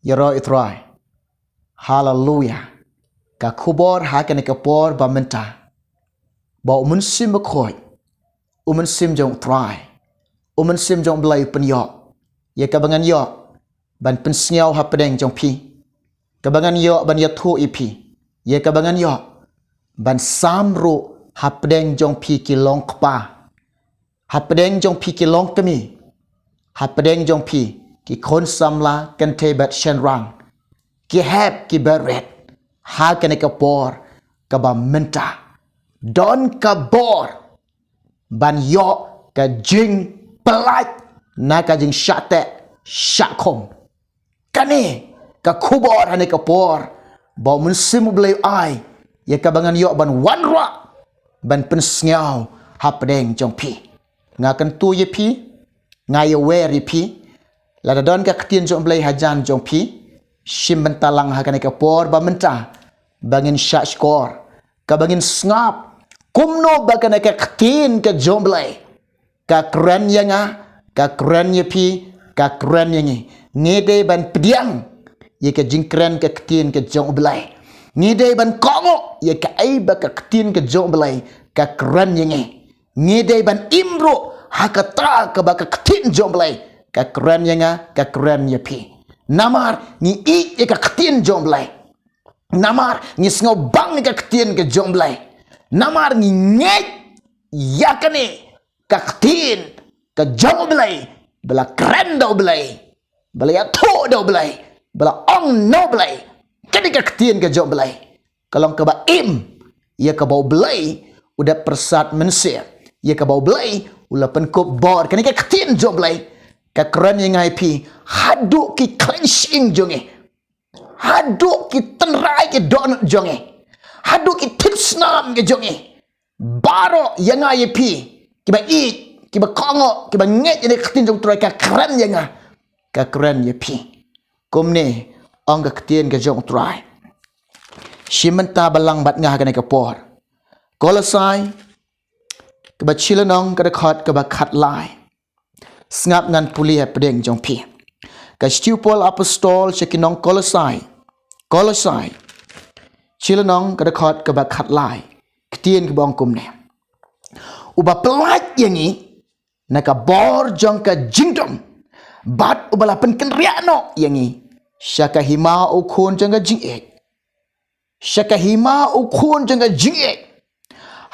Yaro itrai. Hallelujah. Ka kubor hakane kapor ba menta. Ba umun sim bakoi. Umun sim jong try. Umun sim jong blai penyok. Ye kabangan yok. Ban pensnyau hapedeng jong pi. Kabangan yok ban yathu ipi. Ye kabangan yok. Ban samru hapedeng jong pi ki long kpa. Hapedeng jong pi ki long kami. Hapedeng jong pi ki kon samla kan te bat shen rang. Ki hep ki beret. Ha kene kapor ka ba menta. Don ka bor. Ban yok ka jing pelat. Na ka jing syate syakom. Kane ka kubor hane kapor. Bau mensimu belai ai. Ya kabangan yok ban wanra. Ban pensngau hapedeng jong pi. Ngakan tu ye pi. Ngaya wer ye pi. Lada don ka ketien jong belai hajan jong pi. Shim bentalang hakane kapor ba menta. Bangin syak skor. Kabangin ngap. Kumno bakana ka ketien ka jong belai. Ka keren yang ka keren ye pi. Ka keren yang ngede ban pediang. Ye ka jing keren ka ketien ka jong belai. Ngede ban kongo. Ye ka aiba ka ketien ka jong belai. Ka keren yang ngede ban imro. Hakata ka ba ka ketien jong belai. Ka keren yang ka keren ye pi. Namar ni i ye ka ketien jong belai. Namar ni sngau bang ni ka ketien ka jong belai. Namar ni ngek yakane ka ketien ka jong belai. Bela keren dau belai. Bela ya tho dau belai. Bela ong no belai. Kani ka ketien ka jong belai. Kalau ka ba im ia ka bau belai udah persat mensia. Ia ka bau belai ulah penkop bor kani ka ketien jong belai. Ka keren yang ngai pi haduk ki cleansing jonge. Haduk ki tenrai ki donut jonge. Haduk ki tips nam ke jonge. Baro yang ngai pi kiba eat kiba kongo kiba nget ini ketin jong trai ka keren yang ka keren ye pi. Kumne ong ka ketien ka jong trai. Shimenta balang bat ngah kana ka por. Kolosai kiba chilanong ka khot kiba khat lai. Sngap ngan puli pedeng jong pi. Ka stiu Paul apostol chekinong Kolosai. Kolosai. Chilanong ka khot kiba khat lai. Ketien ki bong kumne. Uba pelat yangi naka bor jong ka jingdom. Bat ubala penken riano yangi. Syaka hima ukun jong ka jing ek. Syaka hima ukun jong ka jing ek.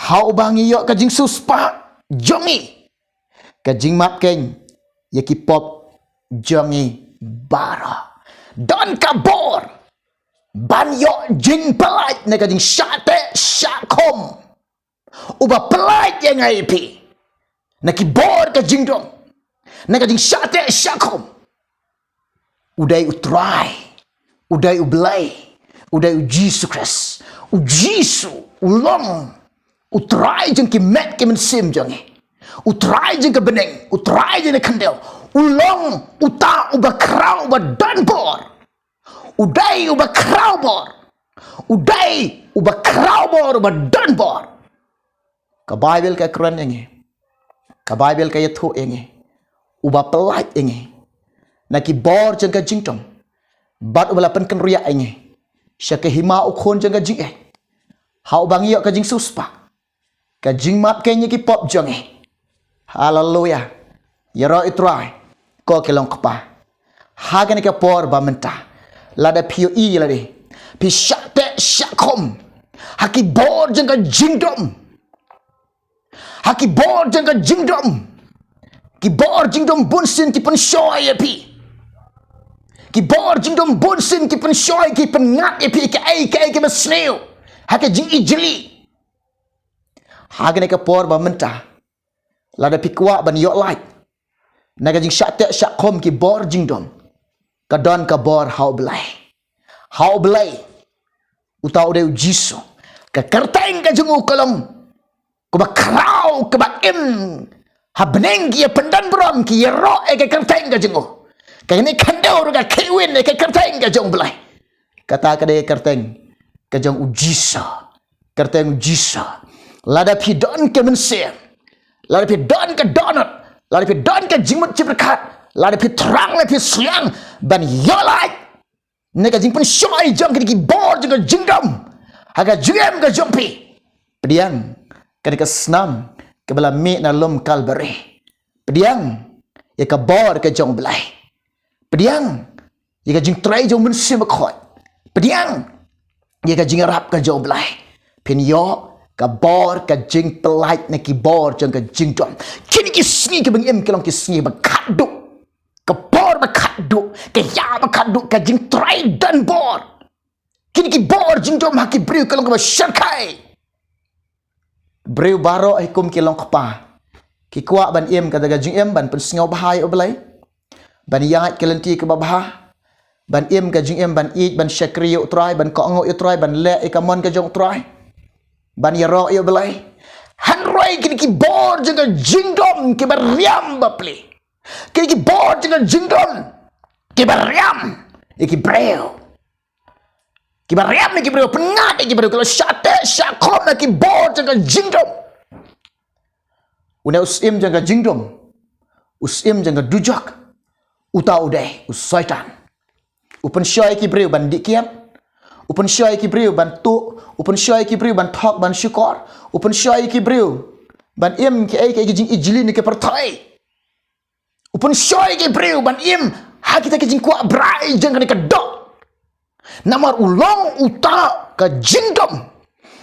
Hau bangi yok ka jing suspa jongi. Ka jing map keng yaki pop jongi bara. Don ka bor. Ban yok jing pelat naka jing syate syakom. Uba pelat yang ngai pi. Naki bor ka jing dong. Naka jing syate syakom. Udai utrai. Udai ublai. Udai ujisu kres. Ujisu ulong. Utrai jeng ki met ki mensim jongi. Utrai jeng ke beneng. Utrai jeng ke kandel. Ulong uta uba krau uba dan bor. Udai uba krau bor. Udai uba krau bor uba dan bor. Ka Bible ka keren yang ka Bible ka yathu yang uba pelat yang naki bor jeng ka jingtong. Bat ubala penken ria yang syaka hima ukon jeng ka jing hau bangi yok ka jing suspa. Ka jing map kenya ki pop jong Hallelujah. Yaro itrai. Ko kelong kapa. Hagan ka por ba menta. Lada pio i lade. Pi syate syakom. Haki bor jeng ka jingdom. Haki bor jeng ka jingdom. Ki bor jingdom bunsin ki pen shoy pi. Ki bor jingdom bunsin ki pen shoy ki pen ngat pi ki ai ki besneu. Haki jing ijli. Hagan ka por ba menta. Lada pikwa ban yok light. Naga jing syate syakom ki bor jingdom. Kadon ka bor hau belai. Hau belai. Utau de jisu. Ka kerteng ka jengu kolong. Kuba krau kuba im. Habneng ki pendan brom ki ro ka kerteng ka jengu. Ka ni kandau ka kewin ka kerteng ka jong belai. Kata ka de kerteng ka jong ujisa. Kerteng ujisa. Lada pi don ke mensia. Lada pi don ke donut. Lada pi don ke jingmut ciprekat. Lada pi terang lada pi siang. Ban yolai. Neka jing pen syoi jong ki bor jong jing dom. Haga juem ga jompi. Pediang ka snam ke bala me na lom kalbare. Pediang ya ka bor ka jong belai. Pediang ya ka jing trai jong mun sim khoi. Pediang ya ka jing rap ka jong belai. Pin yo ka bor ka jing pelait na ki bor jong ka jing dom. Kini ki sngi ke bang em kelong ki sngi ba khaduk. Ka bor ba khaduk, ka ya ba khaduk ka jing trai dan bor. Kini ki bor jing dom ha ki briu kelong ka ba sharkai. Briu baro ai kum kelong kapa. Ki kuak ban em kata ga jing em ban pen sngo bahai oblai. Ban yat kelenti ke babah. Ban em ka jing em ban eat ban shakri yo try ban ko ngo yo try ban le e kamon ka jong try. Ban yaro yo belai. Han roi kini ki bor jing ka jing dom ki bariam bapli. Kini ki bor jing ka jing dom ki bariam ki breu. Ki bariam ki breu pengat ki breu kalau syate syakom ki bor jing ka jing dom. Una usim jang ka jing dom. Usim jang ka dujak. Uta udai usaitan. Upen syai ki breu ban dikiat. Upen syai ki breu ban tu. Upen syai ki breu ban thok ban syukor. Upen syai ki breu ban im ki ai ki jing ijlin ki pertai. Upen syai ki breu ban im ha kita ki jing kuak brai jang ka dok. Namar ulong uta ka jing dom.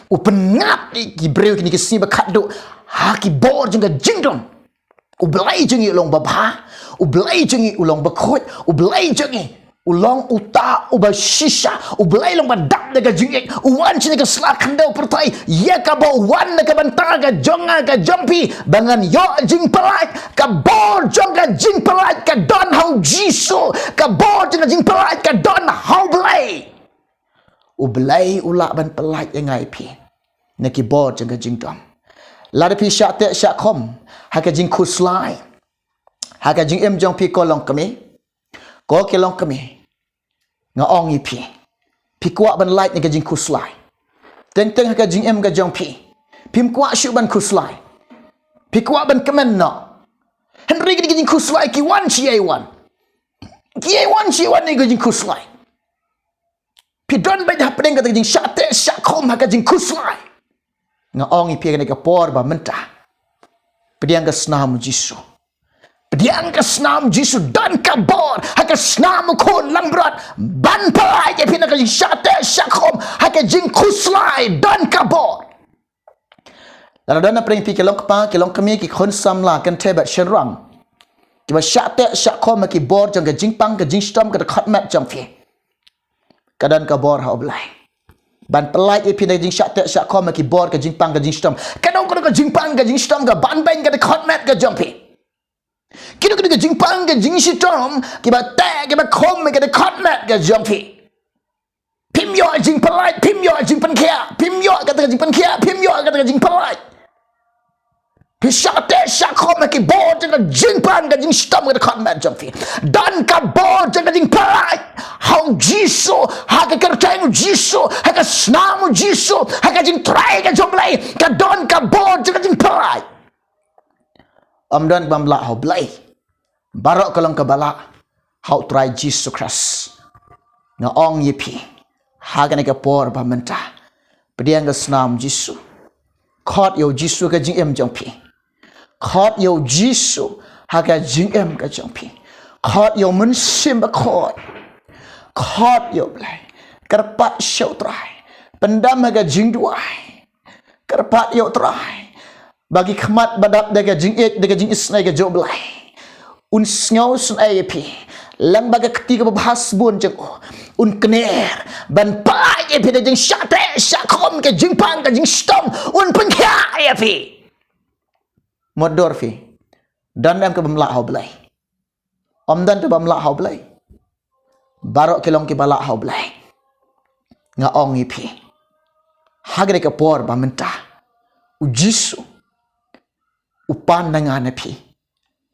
Upen ngat ki breu ki si bakat dok. Ha ki bor jang ka jing dom. Ublai jengi ulong babha. Ublai jengi ulong bakhot. Ublai jengi ulong uta uba shisha. Ublai long badak daga jingik. Uwan sini ka selak kandau pertai. Ya ka ba uwan na ka bantara ka jonga ka jompi. Bangan yo jing pelait. Ka bor jong ka jing pelait. Ka don hau jisu. Ka bor jong ka jing pelait. Ka don hau belai. Ublai ulak ban pelait yang ngai pi. Neki bor jong ka jing dom. Lada pi syak tek syak khom. Haka jing kuslai. Haka jing em jong pi kolong kami. Ko kelong kami. Nga ong yi pi. Pi kuak ban light ni ka jing kuslai. Teng teng haka jing em ka jong pi. Pim kuak syuk ban kuslai. Pi kuak ban kemen no. Henry ka jing kuslai ki wan chi ai wan. Ki ai wan chi wan ni ka jing kuslai. Pi don bai dah pedeng ka jing syak tek syak khom haka jing kuslai. Nga ong yi pi ka por ba mentah. Pediang ka senam Jisu. Pediang ka senam Jisu dan kabor. Haka senam kon lambrat. Ban palai je pina ka jing syate syakom. Haka jing kuslai dan kabor. Lalu dana pering pi kelong kepa kelong kami ki kon samla kan tebat shenrang. Kiba syate syakom ki bor jang ka jing pang ka jing stom ka khatmat jang pi. Kadan kabor ha oblai. Ban pelai e pina jing syak tek syak kom ki bor ka jing pang ka jing stom. Kadang ka jing pang ka jing stom ka ban ban ka khot mat ka jompi. Kino ka jing pang ka jing stom ki ba ta ki ba kom ka khot mat ka jompi. Pim yo jing pelai, pim yo jing pan kia, pim yo ka jing pan kia, pim yo ka jing pelai. Syak tek syak kom ki bor ka jing pang ka jing stom ka khot mat jompi. Dan ka bor ka jing pelai. Hau Jisu, haka kertaimu Jisu, haka senamu Jisu, haka jing trai ka jomlai, ka don ka bor ka jing pelai. Om don ka bamla hau belai. Barok kalong ka bala, hau trai Jisu Kras. Nga ong yipi, haka ni ka por ba mentah. Pediang ka senam Jisu. Khot yo Jisu ka jing em jompi. Khot yo Jisu, haka jing em ka jompi. Khot yo mun sim ba khot. Khot yo belai. Kerpat syau trai. Pendam haga jing duai. Kerpat yo trai. Bagi khmat badap daga jing ek daga jing isnai ga jo belai. Un sngaw sun ai pi. Lang baga ketiga bahas bun jeng un kner ban pai pi da jing syate syakom ka jing pang ka jing stom un pengkha ai pi. Modor fi. Dan am ka bamla hau belai. Om dan tu bamla hau belai. Barok kelong ki balak hau belai. Nga ong ipi. Hagre ke por ba mentah. Ujisu. Upan dengan api.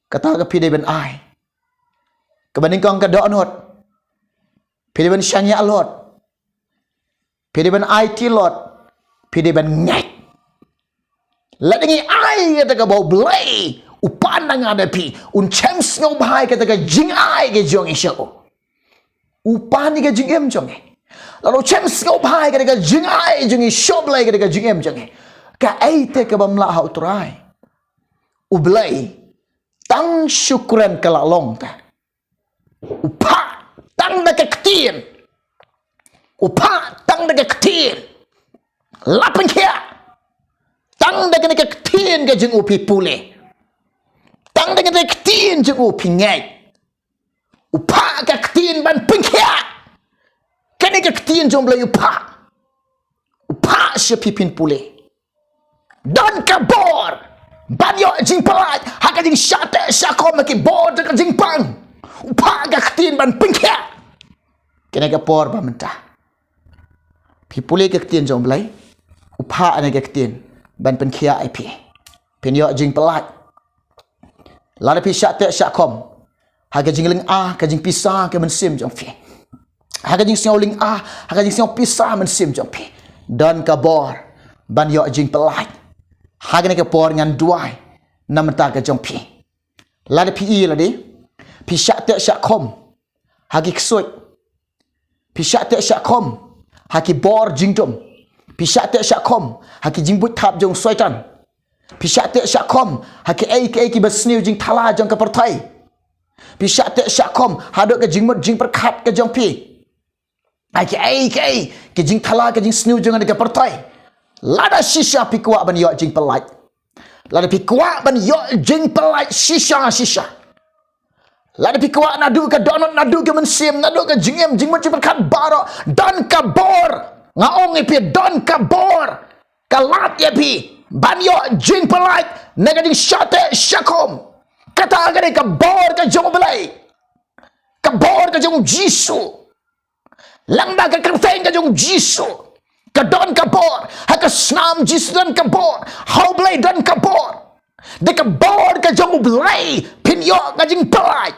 Kata ke pide ben ai. Kebanding kong ke doa not. Pide ben syanya lot. Pide ben ai ti lot. Pide ben ngek. Ladengi ai kata ke bau belai. Upan dengan api. Un chem snow bahai kata ke jing ai ke jong isyau. Upah ni ka jing em jong. Lalu cem sengau pai ka ka jing ai jong shop lai ka jing em jong. Ka ai te ka bamla hau trai. Ublai tang syukuran ka lalong ta. Upah tang da ka ketien. Upah tang da ka ketien. Lapan kia. Tang da ka ketien ka jing upi pule. Tang da ka ketien jing upi ngai. Upah ka ketien ban pengkia. Kani ka ketien jong belai upah. Upah si pipin pule. Dan ka bor. Banyo jing palat. Haka jing syate syako maki bor ka jing pang. Upah ka ketien ban pengkia. Kani ka bor ba mentah. Pipule ka ketien jong belai. Upah ane ka ketien ban pengkia ai pi. Penyo jing palat. Lada pi syate syakom. Haka jing ling ka jing pisah ka mensim jong fi. Haka jing siang ling haka jing siang pisah mensim jong pi. Dan ka bor ban yo jing pelat. Haka ni ka bor ngan duai nam ta ka jong pi. Lada pi la di. Pi syate syakom. Haki ksut. Pi syate syakom. Haki bor jing dom. Pi syate syakom. Haki jing but tap jong soitan. Pi syate syakom. Haki ki besniu jing thala jong ka pertai. Pi syate syakom. Hadok ka jing mut jing perkat ka jong pi. Haki ki jing thala ka jing sniu jong ka pertai. Lada shisha pi kuak ban yo jing pelat. Lada pi kuak ban yo jing pelat shisha. Lada pi kuak nadu ka donut nadu ka mensim nadu ka jing mut jing perkat baro dan ka bor. Ngaong pi don ka bor. Kalat ya pi. Ban yo jing pelat naga jing syate syakom. Kata ka bor ka jong belai. Ka bor ka jong jisu. Langba ka kerteng ka jong jisu. Ka don ka bor. Haka snam jisu dan ka bor. Hau belai dan ka bor. De ka bor ka jong belai. Pinyo ka jing pelat.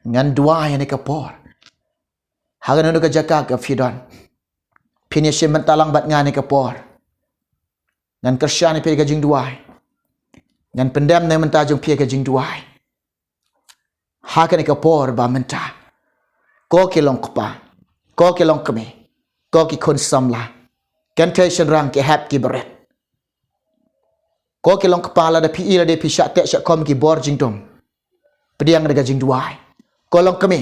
Ngan dua yang ka bor. Haka nanu ka jaka ka fidon. Pinyo siya mentalang bat nga ka bor. Ngan kersya ni pilih ka jing dua. Ngan pendam na mentah jong pia ka jing duai. Haka ni ka por ba mentah. Ko ki long kpa. Ko ki long keme. Ko ki kun samla. Kan tension rang ki hap ki beret. Ko ki long kpa la da pi la de pi syak tek syak kom ki bor jing dom. Pediang da jing duai. Ko long keme.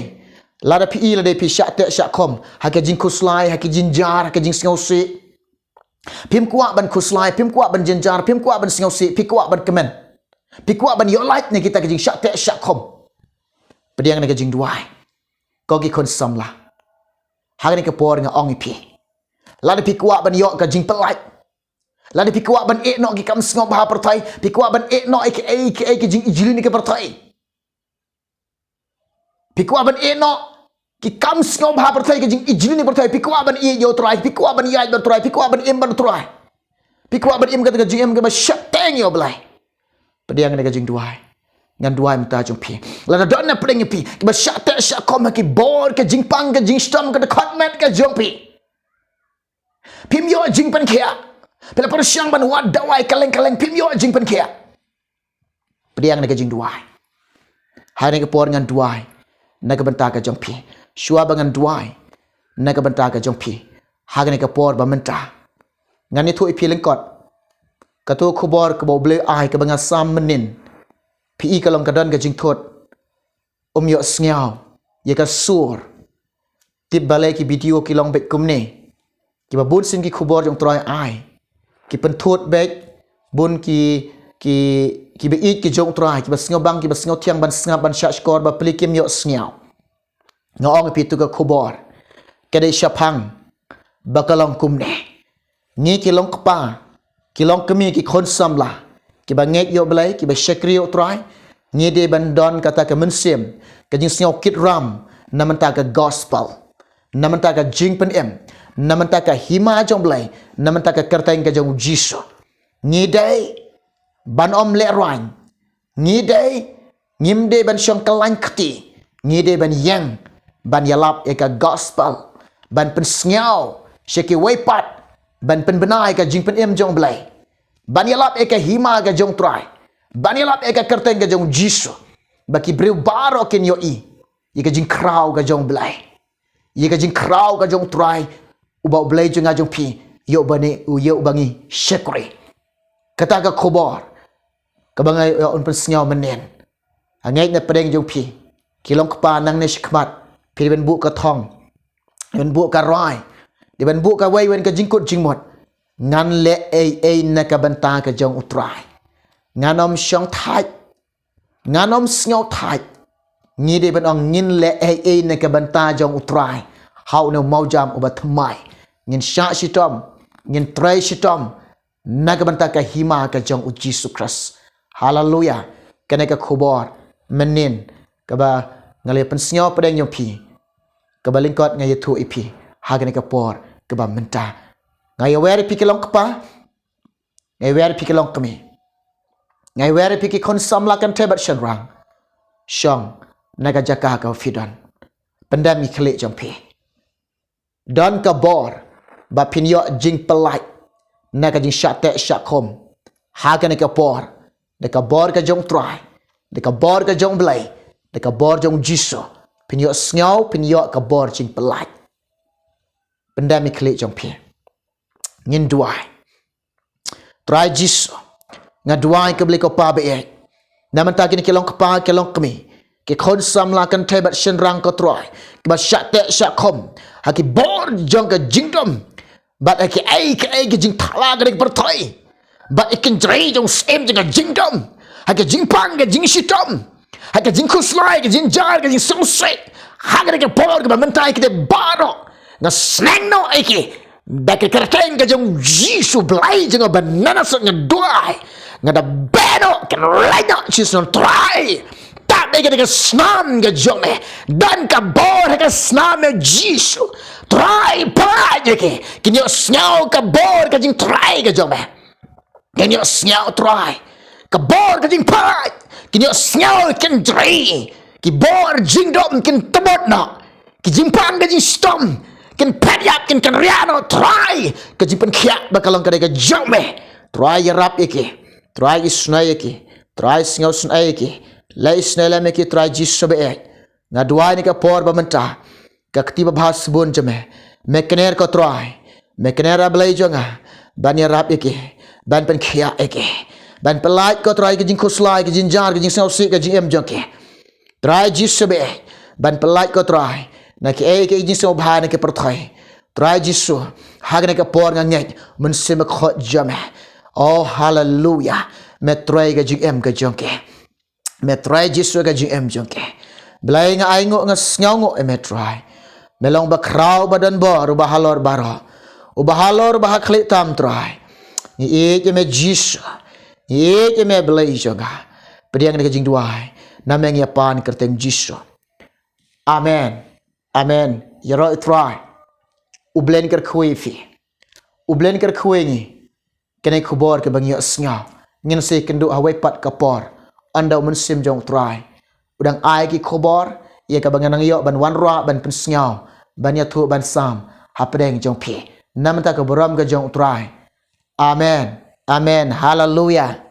La da pi la de pi syak tek syak kom. Haka jing kuslai, haka jing jar, haka jing singausi. Pim kuak ban kuslai, pim kuak ban jenjar, pim kuak ban singausi, pi kuak ban kemen. Pikwa ban yo light ni kita kejing syak tek syak kom. Pediang ni kejing duai. Kau ki kon samla. Hari ni ke por nga ong ipi. Lada pikwa ban yo kejing pelat. Lada pikwa ban no ki kam sngop ha pertai. Pikwa ban no ke kejing ijili ni ke pertai. Pikwa ban no ki kam sngop ha pertai kejing ijili ni pertai. Pikwa ban yo trai, pikwa ban yai ban trai, pikwa ban ban trai. Pikwa ban kata kejing ke ba syak teng yo belai. Pediang ni kajing duai. Ngan duai minta jong pi. Lada don na pedeng pi. Kiba syak tek syak kom ki bor ke jing pang ke jing stom ke dekat mat ke jong pi. Pim yo jing pen kia. Pela persyang ban wad dawai kaleng-kaleng pim yo jing pen kia. Pediang ni kajing duai. Hari ni ke por ngan duai. Na ke benta ke jong pi. Syua bangan duai. Na ke benta ke jong pi. Hari ni ke por ba menta. Ngan ni tu ipi lengkot. Katu kubor ke bau beli ai ke bangas sam menin. Pi kalong kadon ke jing thot. Yo sngau. Ye ka sur. Tip balai ki video ki long bet kum ni. Ki ba bun sin ki kubor jong troy ai. Ki pen thot bet bun ki be it ki jong troy ki ba sngau bang ki ba sngau tiang ban sngap ban syak skor ba peli kim yo sngau. Ngong pi tu ka kubor. Ke dei syapang. Ba kalong kum ni. Ni ki long kpa. Kilong kami ki konsam lah. Ki banget yo belai, ki ba syakri yo try. Ni de bandon kata ke mensim. Ke jing singau kit ram. Namanta ke gospel. Namanta ke jing pen em. Namanta ke hima jong belai. Namanta ke kerteng ke jong jisu. Ni de ban om le rang. Ni de ngim de ban syong kelang keti. Ni de ban yang ban yalap e ka gospel. Ban pen singau. Syaki wepat. Ban pen benai ka jing pen em jong belai. Ban yalap eka hima ka jong try. Ban yalap eka kerteng ka jong jisu. Baki breu baro ken yo i. Ika jing krau ka jong belai. ye ka jing krau ka jong try ubau blai jong ajong pi yo bani yo bangi shekre kata ka khobor ka bangai yo un pensnyau menen angai na pedeng jong pi kilong kpa nang ne shikmat pi ben bu ka thong ben bu ka rai di ben bu ka wai wen ka jingkut jingmot ngan le ai na ka banta ka jong utrai nganom shong thai nganom snyo thai ngi de ben ong ngin le ai na ka banta jong utrai hau no mau jam ubat thmai ngin sha shitom ngin trai shitom na ka banta ka hima ka jong u Jesus Christ hallelujah kene ka khobor menin ka ba ngale pen snyo pedeng jong pi ka ba lingkot ngai thu ipi ha kene ka por ka ba menta ngai wer pi kelong kpa ngai wer pi kelong kami ngai wer pi ki kon samlakan tebat shanrang shong naga jaka ka fidon pandami khle jompe don ka bor ba pinyo jing pelai naga jing shate shakom ha ka ne ka por de ka bor ka jong try de ka bor ka jong blai de ka bor jong jiso pinyo sngau pinyo ka bor jing pelai pandami khle jompe ngin duai try jiso nga duai ka bli ko pa be naman ta kini kelong kpa kelong kami ke khon samlakan tebat shenrang ko troy ba shate shakom haki bor jong ka jingdom but haki ai ke jing thala ga per thoi but ikin drai jong sem jong jingdom haki jingpang ga jing shitom haki jing khuslai ga jing jar ga jing songse haga ga bor ga mentai ke baro na snang no ai ba ke kerteng ga jong jisu blai jong banana so nga duai nga da beno kan right now she's on try tak de ga snam ga jome dan ka bor ga snam e jisu try pa je ke kinyo snau ka bor ga jing try ga jome kinyo snau try ka bor ga jing pa kinyo snau kan dri ki bor jing dom kin tabot na ki jing pang ga jing stom kin pediap kin kan riano try ka jing pen khia bakalong ka de ga jome try rap eke try isnai ki try sngau snai ki lai snai la me ki try jisu be na duai ni ka por ba menta ka ktiba bahas bun jame me kener ko try me kener ablai jonga ban ya rap ki ban pen khia ki ban pelai ko try ki jing khuslai ki jing jar ki jing sau si ki jing em jong ki try jisu be ban pelai ko try na ki ki jing sau bha na ki per thai try jisu hagane ka por ngai mun sim ko jame oh hallelujah me try ga jing em ga jongke me try jisu ga jing em jongke blai nga ai ngo nga ngau ngo me try me long ba krau badan bo ru ba halor baro u ba halor ba khli tam try ni e me jisu e me blai jonga pediang ga jing duai na me ngia pan kerteng jisu amen amen yero try u blen ker khoi fi u blen ker khoi ni kene khubor ke bangyo snga ngin se kendu hawai pat kapor anda mun sim jong try udang ai ki khubor ye ka bangan yo ban wan ra ban pen snga ban ya thu ban sam hapdeng jong phi namta ka boram ga jong try amen amen hallelujah